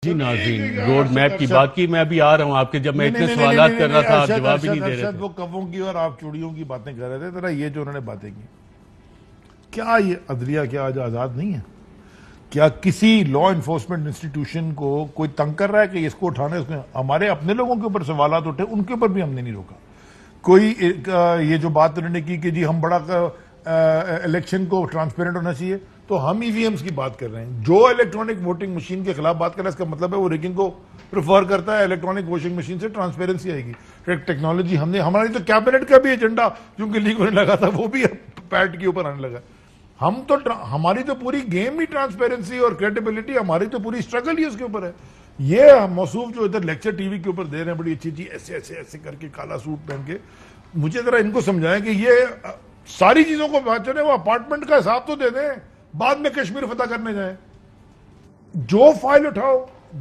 جی ناظرین، road map کی بات کی، میں ابھی آ رہا ہوں آپ کے، جب میں اتنے سوالات کر رہا تھا آپ جواب ہی نہیں دے رہے تھے۔ وہ کبوں کی اور آپ چوڑیوں کی باتیں کر رہے تھے، ذرا یہ جو انہوں نے باتیں کی، کیا یہ عدلیہ کیا آج آزاد نہیں ہے؟ کیا کسی لا انفورسمنٹ انسٹیٹیوشن کو کوئی تنگ کر رہا ہے کہ اس کو اٹھانا ہے؟ اس میں ہمارے اپنے لوگوں کے اوپر سوالات اٹھے، ان کے اوپر بھی ہم نے نہیں روکا۔ کوئی یہ جو بات انہوں نے کی کہ جی ہم بڑا الیکشن کو ٹرانسپیرنٹ ہونا چاہیے، تو ہم ای وی ایمز کی بات کر رہے ہیں۔ جو الیکٹرانک ووٹنگ مشین کے خلاف بات کر رہا ہے، اس کا مطلب ہے وہ ریگنگ کو پریفر کرتا ہے۔ الیکٹرانک ووٹنگ مشین سے ٹرانسپیرنسی آئے گی، ٹیکنالوجی ہماری تو کیبنٹ کا بھی ایجنڈا جو کہ لیک ہونے لگا تھا وہ بھی پیٹ کے اوپر آنے لگا۔ ہماری تو پوری گیم ہی ٹرانسپیرنسی اور کریڈیبلٹی، ہماری تو پوری اسٹرگل ہی اس کے اوپر ہے۔ یہ موصوف جو ادھر لیکچر ٹی وی کے اوپر دے رہے ہیں بڑی اچھی ایسے ایسے ایسے کر کے کالا سوٹ پہن کے، مجھے ذرا ان کو سمجھائیں کہ یہ ساری چیزوں کو بات چلے، وہ اپارٹمنٹ کا حساب تو دے دیں، بعد میں کشمیر فتح کرنے جائیں۔ جو فائل اٹھاؤ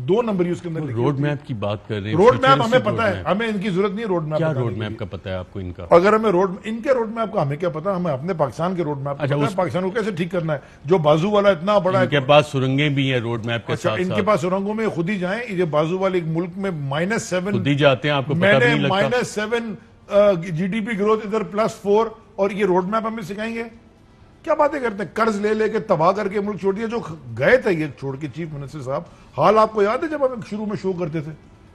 2 نمبر اس کے اندر روڈ میپ کی بات کر رہے ہیں، روڈ میپ ہمیں پتا ہے، ہمیں ان کی ضرورت نہیں ہے روڈ میپ۔ کیا روڈ میپ کا پتا ہے آپ کو ان کا؟ اگر ہمیں ان کے روڈ میپ کا ہمیں کیا پتا، ہمیں اپنے پاکستان کے روڈ میپ کا پتا ہے، پاکستان کو کیسے ٹھیک کرنا ہے۔ جو بازو والا اتنا بڑا ہے، ان کے پاس سرنگیں بھی ہیں روڈ میپ کے ساتھ، ان کے پاس سرنگوں میں خود ہی جائیں۔ یہ بازو والے ایک ملک میں -7 خود ہی جاتے ہیں، آپ کو پتہ بھی نہیں لگتا۔ -7 جی ڈی پی گروتھ، ادھر +4، اور یہ روڈ میپ ہمیں سکھائیں گے؟ کیا باتیں کرتے ہیں؟ قرض لے لے کے تباہ کر کے ملک چھوڑ دیا۔ جو گئے تھے یہ چھوڑ کے چیف منسٹر صاحب، حال آپ کو یاد ہے جب ہم شروع میں شو کرتے تھے؟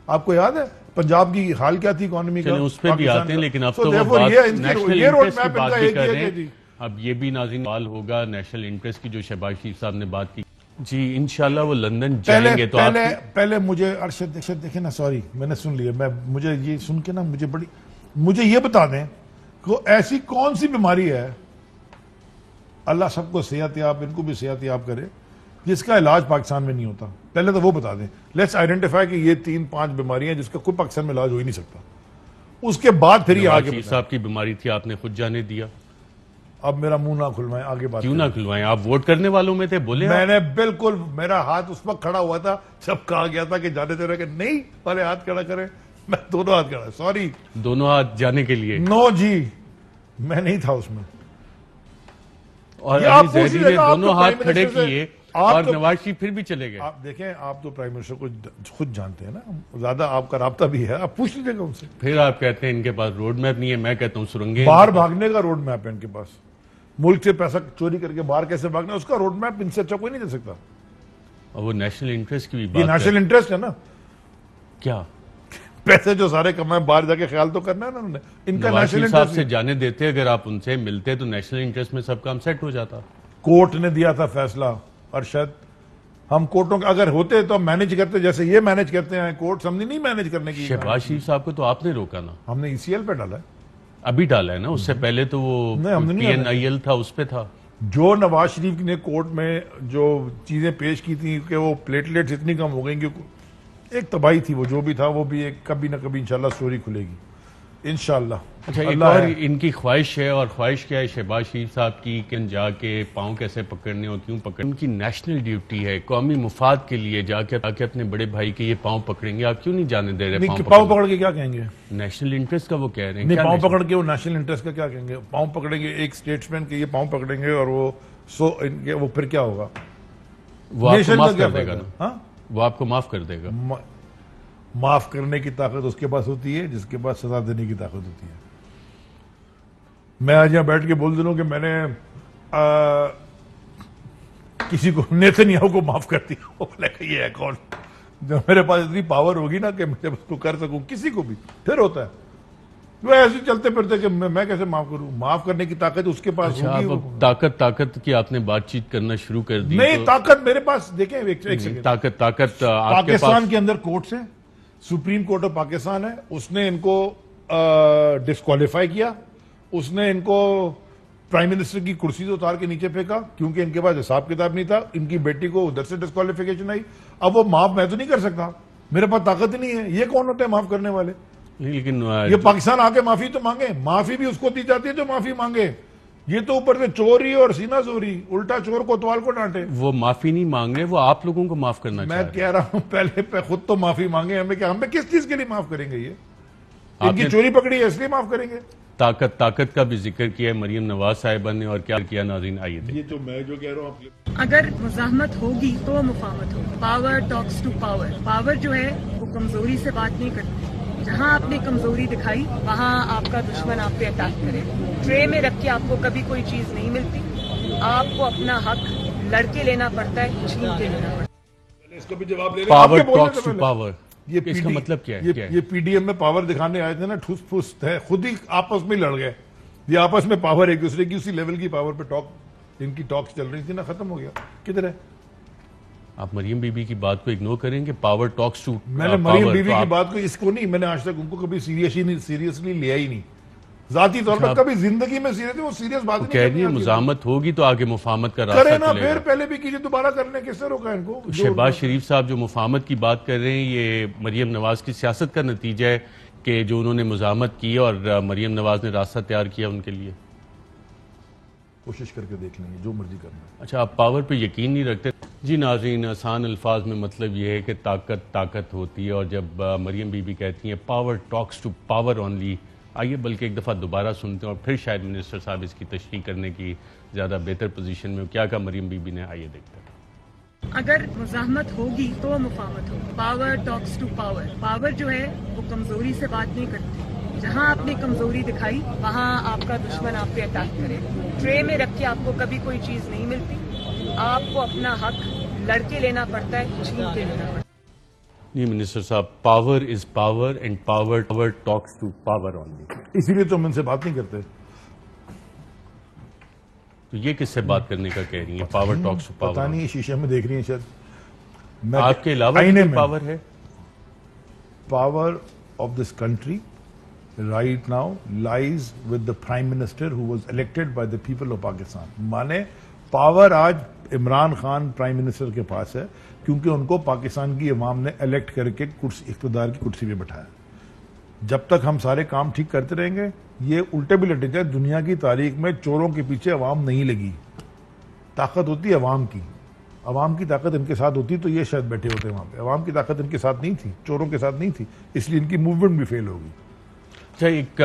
آپ کو یاد ہے پنجاب کی حال کیا تھی اکانومی کا؟ اس پہ بھی آتے ہیں، لیکن اب تو وہ بات نیشنل انٹرسٹ کی بات بھی کر رہے ہیں۔ اب یہ بھی ناظرین سوال ہوگا نیشنل انٹرسٹ کی، جو شہباز شریف صاحب نے بات کی۔ جی انشاءاللہ وہ لندن جائیں گے تو پہلے مجھے ارشد دیکھیں نا، سوری میں نے سن لیا، مجھے یہ سن کے نا مجھے یہ بتا دیں کہ ایسی کون سی بیماری ہے، اللہ سب کو صحت یاب، ان کو بھی صحت یاب کرے، جس کا علاج پاکستان میں نہیں ہوتا؟ پہلے تو وہ بتا دیں، لیٹس آئیڈینٹیفائی کہ یہ 3-5 بیماریاں جس کا کوئی پاکستان میں علاج ہو ہی نہیں سکتا، اس کے بعد پھر یہ آگے نواز صاحب کی بیماری تھی، آپ نے خود جانے دیا۔ اب میرا منہ نہ کھلوائیں، آگے بات کیوں نہ کھلوائیں؟ آپ ووٹ کرنے والوں میں تھے، بولے میں نے بالکل، میرا ہاتھ اس وقت کھڑا ہوا تھا جب کہا گیا تھا کہ جانے دے رہے کہ نہیں والے ہاتھ کھڑا کریں، میں دونوں ہاتھ کھڑا، سوری دونوں ہاتھ جانے کے لیے، نو جی میں نہیں تھا اس میں۔ اور علی زیدی نے دونوں ہاتھ کھڑے کیے اور نواز شریف پھر بھی چلے گئے۔ آپ دیکھیں، آپ تو پرائم منسٹر کو خود جانتے ہیں نا، زیادہ آپ کا رابطہ بھی ہے، آپ پوچھ لیجیے گا ان سے۔ پھر آپ کہتے ہیں ان کے پاس روڈ میپ نہیں ہے، میں کہتا ہوں سرنگیں۔ باہر بھاگنے کا روڈ میپ ہے ان کے پاس، ملک سے پیسہ چوری کر کے باہر کیسے بھاگنا، اس کا روڈ میپ ان سے اچھا کوئی نہیں دے سکتا۔ اور وہ نیشنل انٹرسٹ کی بھی یہ بات نیشنل انٹرسٹ ہے نا، کیا پیسے جو سارے کمائے باہر جا کے خیال تو کرنا ہے نا انہوں نے، ان کا نواز نیشنل شریف صاحب انٹرسٹ سے جانے دیتے، اگر آپ ان سے ملتے تو نیشنل انٹرسٹ میں سب کام سیٹ ہو جاتا۔ کورٹ نے دیا تھا فیصلہ، ارشد ہم کورٹوں کے اگر ہوتے تو ہم مینج کرتے، جیسے یہ مینج کرتے ہیں کورٹس، ہم نہیں مینج کرنے کی۔ شہباز شریف صاحب کو تو آپ نے روکا نا؟ ہم نے ECL پہ ڈالا ہے، ابھی ڈالا ہے نا، اس سے پہلے تو وہ PNIL تھا، اس پہ تھا۔ جو نواز شریف نے کورٹ میں جو چیزیں پیش کی تھیں کہ وہ پلیٹلیٹس اتنی کم ہو گئیں کہ ایک تباہی تھی، وہ جو بھی تھا وہ بھی ایک کبھی نہ کبھی انشاءاللہ سٹوری کھلے گی انشاءاللہ۔ اچھا ایک اور ان کی خواہش ہے، اور خواہش کیا ہے شہباز شریف صاحب کی کہ جا کے پاؤں کیسے پکڑنے اور کیوں پکڑنے؟ ان کی نیشنل ڈیوٹی ہے، قومی مفاد کے لیے جا کے اپنے بڑے بھائی کے یہ پاؤں پکڑیں گے، آپ کیوں نہیں جانے دے رہے؟ پاؤں پکڑ کے کیا کہیں گے؟ نیشنل انٹرسٹ کا وہ کہہ رہے ہیں، نہیں پاؤں پکڑ کے وہ نیشنل انٹرسٹ کا کیا کہیں گے؟ پاؤں پکڑیں گے ایک اسٹیٹسمین کے، یہ پاؤں پکڑیں گے اور وہ پھر کیا ہوگا؟ وہ آپ کو معاف کر دے گا نا، وہ آپ کو معاف کر دے گا۔ معاف کرنے کی طاقت اس کے پاس ہوتی ہے جس کے پاس سزا دینے کی طاقت ہوتی ہے۔ میں آج یہاں بیٹھ کے بول دوں کہ میں نے کسی کو، نیتنیاہو کو معاف کر دیا، یہ ہے کون؟ جب میرے پاس اتنی پاور ہوگی نا کہ میں اس کو کر سکوں، کسی کو بھی پھر ہوتا ہے وہ ایسے چلتے پھرتے کہ میں کیسے معاف کروں؟ معاف کرنے کی طاقت اس کے پاس ہوگی۔ طاقت کی آپ نے بات چیت کرنا شروع کر دی؟ نہیں، طاقت میرے پاس، دیکھیں ایک سیکنڈ، طاقت پاکستان کے اندر کورٹس ہیں، سپریم کورٹ آف پاکستان ہے، اس نے ان کو ڈسکوالیفائی کیا، اس نے ان کو پرائم منسٹر کی کرسی سے اتار کے نیچے پھینکا کیونکہ ان کے پاس حساب کتاب نہیں تھا، ان کی بیٹی کو ادھر سے ڈسکوالیفیکیشن آئی۔ اب وہ معاف میں تو نہیں کر سکتا، میرے پاس طاقت ہی نہیں ہے۔ یہ کون ہوتے ہیں معاف کرنے والے؟ لیکن یہ پاکستان آ کے معافی تو مانگے، معافی بھی اس کو دی جاتی ہے جو معافی مانگے، یہ تو اوپر سے چوری اور سینہ زوری، الٹا چور کو توال کو ڈانٹے۔ وہ معافی نہیں مانگ رہے، وہ آپ لوگوں کو معاف کرنا چاہ رہے ہیں۔ میں کہہ رہا ہوں پہلے خود تو معافی مانگے، ہمیں کس چیز کے لیے معاف کریں گے؟ یہ ان کی چوری پکڑی ہے اس لیے معاف کریں گے؟ طاقت کا بھی ذکر کیا ہے مریم نواز صاحبہ نے، اور کیا کیا ناظرین آئیے دیکھیں۔ یہ تو میں جو کہہ رہا ہوں آپ اگر مزاحمت ہوگی تو مفاہمت ہوگی۔ Power talks to power. Power جو ہے وہ کمزوری سے بات نہیں کرتی، جہاں آپ نے کمزوری دکھائی وہاں آپ کا دشمن آپ پہ اٹیک کرے۔ ٹرے میں رکھ کے آپ کو کبھی کوئی چیز نہیں ملتی، آپ کو اپنا حق لڑ کے لینا پڑتا ہے، چھین کے لینا پڑتا ہے۔ اس کو بھی جواب لینا پاور ٹاکس ٹو پاور، یہ اس کا مطلب کیا ہے؟ یہ پی ڈی ایم میں پاور دکھانے آئے تھے نا، ٹھوس پھوس ہے، خود ہی آپس میں لڑ گئے۔ یہ آپس میں پاور ایک دوسرے کی اسی لیول کی پاور پہ ٹاک، ان کی ٹاکس چل رہی تھی نا، ختم ہو گیا۔ کدھر ہے؟ آپ مریم بی بی کی بات کو اگنور کریں گے؟ پاور ٹاکس ٹو میں نے مریم بی بی کی بات کو، اس کو نہیں، میں نے آج تک ان کو کبھی سیریسلی لیا ہی نہیں، ذاتی طور پر کبھی زندگی میں سیریس، وہ سیریس بات نہیں کہہ رہی ہے مزاحمت ہوگی تو آگے مفاہمت کا راستہ کرے نا، چلے گا۔ پھر پہلے بھی کیجئے، دوبارہ کرنے کس سے روکا ان کو؟ شہباز شریف صاحب جو مفاہمت کی بات کر رہے ہیں، یہ مریم نواز کی سیاست کا نتیجہ ہے کہ جو انہوں نے مزاحمت کی اور مریم نواز نے راستہ تیار کیا ان کے لیے؟ کوشش کر کے دیکھ لیں گے، جو مرضی کرنا ہے۔ اچھا، آپ پاور پہ یقین نہیں رکھتے؟ جی ناظرین، آسان الفاظ میں مطلب یہ ہے کہ طاقت ہوتی ہے، اور جب مریم بی بی کہتی ہیں power talks to power only, آئیے بلکہ ایک دفعہ دوبارہ سنتے ہیں اور پھر شاید منسٹر صاحب اس کی تشریح کرنے کی زیادہ بہتر پوزیشن میں کیا کہا مریم بی بی نے، آئیے دیکھتے ہیں۔ اگر مزاحمت ہوگی تو مفاہمت ہوگی۔ Power talks to power. Power جو ہے وہ کمزوری سے بات نہیں کرتی، جہاں آپ نے کمزوری دکھائی وہاں آپ کا دشمن آپ پہ اٹیک کرے۔ ٹرے میں رکھ کے آپ کو کبھی کوئی چیز نہیں ملتی، آپ کو اپنا حق لڑ کے لینا پڑتا ہے، چھین کے لینا پڑتا ہے۔ نہیں منسٹر صاحب، power is power and power talks to power only, اسی لیے تو ہم ان سے بات نہیں کرتے۔ تو یہ کس سے بات کرنے کا کہہ رہی ہیں؟ پاور ٹاکس ٹو پتہ پاور، نہیں، شیشے میں دیکھ رہی ہیں شاید۔ آپ کے علاوہ آئینے بھی میں پاور ہے؟ Power of this country right now lies with the Prime Minister who was elected by the people of Pakistan. مانے پاور آج عمران خان پرائم منسٹر کے پاس ہے، کیونکہ ان کو پاکستان کی عوام نے الیکٹ کر کے اقتدار کی کرسی پہ بٹھایا۔ جب تک ہم سارے کام ٹھیک کرتے رہیں گے، یہ الٹے بھی لٹے جائے، دنیا کی تاریخ میں چوروں کے پیچھے عوام نہیں لگی، طاقت ہوتی ہے عوام کی۔ عوام کی طاقت ان کے ساتھ ہوتی تو یہ شاید بیٹھے ہوتے وہاں پہ۔ عوام کی طاقت ان کے ساتھ نہیں تھی، چوروں کے ساتھ نہیں تھی، اس لیے ان کی موومنٹ بھی فیل ہوگی۔ اچھا، ایک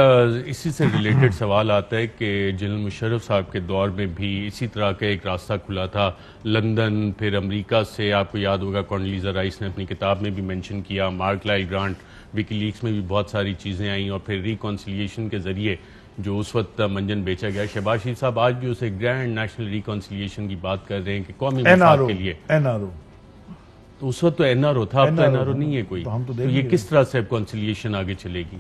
اسی سے ریلیٹڈ سوال آتا ہے کہ جنرل مشرف صاحب کے دور میں بھی اسی طرح کا ایک راستہ کھلا تھا، لندن پھر امریکہ سے، آپ کو یاد ہوگا کونڈلیزا رائس نے اپنی کتاب میں بھی منشن کیا، مارک لائل گرانٹ، وکی لیکس میں بھی بہت ساری چیزیں آئیں، اور پھر ریکونسیلیشن کے ذریعے جو اس وقت منجن بیچا گیا۔ شہباز شریف صاحب آج بھی اسے گرینڈ نیشنل ریکونسیلیشن کی بات کر رہے ہیں کہ قومی مفاد کے لیے۔ NRO تو اس وقت تو NRO تھا، اب تو NRO نہیں ہے کوئی، تو ہم تو تو یہ کس طرح سے کنسیلیشن آگے چلے گی؟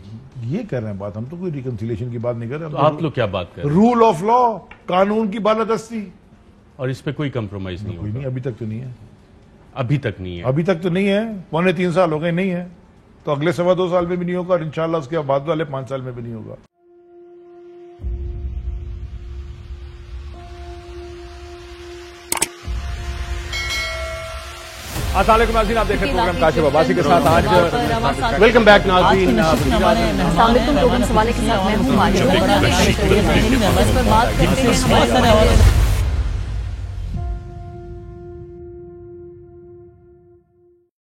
یہ کہہ رہے ہیں بات، ہم تو کوئی ریکنسیلیشن کی بات نہیں کر رہے۔ تو آپ لوگ کیا بات کر رہے ہیں؟ رول آف لا، قانون کی بالادستی، اور اس پہ کوئی کمپرومائز نہیں کوئی ہوگا؟ نہیں، ابھی تک تو نہیں ہے، ابھی تک نہیں ہے۔ ابھی تک تو نہیں ہے، 3.25 سال ہو گئے نہیں ہے، تو اگلے 2.25 سال میں بھی نہیں ہوگا، اور انشاءاللہ اس کے بعد والے 5 سال میں بھی نہیں ہوگا۔ السلام علیکم ناظرین، آپ دیکھ رہے ہیں پروگرام کاشف عباسی کے ساتھ آج ویلکم بیک ناظرین۔ السلام علیکم، پروگرام سوالے کے ساتھ میں ہوں